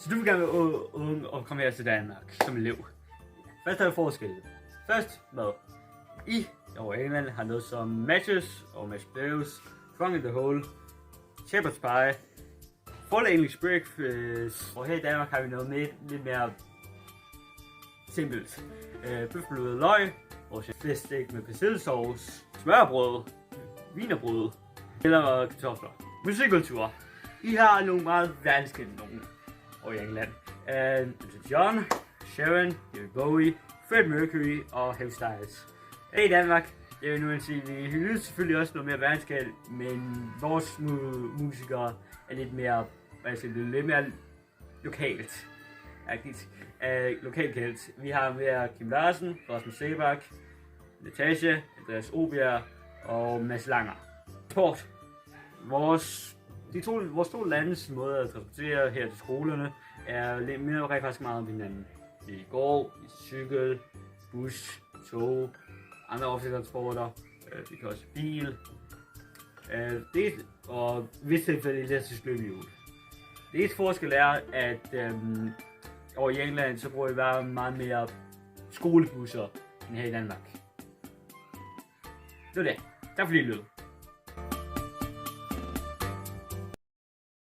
Så du vil gerne være ung og komme her til Danmark som elev. Hvad er der forskel? Først hvad? I over England har noget som Matches og Mashed Potatoes, Frog in the Hole, Shepherd's Pie, Full English Breakfast, og her i Danmark har vi noget lidt mere simpelt. Bøffelblød løg, vores flæskesteg med persillesauce, smørbrød, wienerbrød eller kartofler. Musikkultur. I har nogle meget verdenskendte nogen over i England. John, Sharon, David Bowie, Fred Mercury og Harry Styles. Her i Danmark, det vil nu sige, vi hylder selvfølgelig også noget mere verdenskendt, men vores musikere er lidt mere, lidt mere lokalt. Lokalt kendt. Vi har mere Kim Larsen, Rasmus Seebach, Natasha, Andreas Objerg og Mads Langer. Sport. Vores to landes måde at transportere her til skolerne er lidt mere faktisk meget om hinanden. Vi går, vi cykel, bus, tog, andre offentlige transporter, vi kan også bil. Og hvis tilfælde elektrisk løbehjul. Det eneste forskel er, at over i England så bruger vi bare meget mere skolebusser end her i Danmark. Det var det. Tak fordi I lyttede.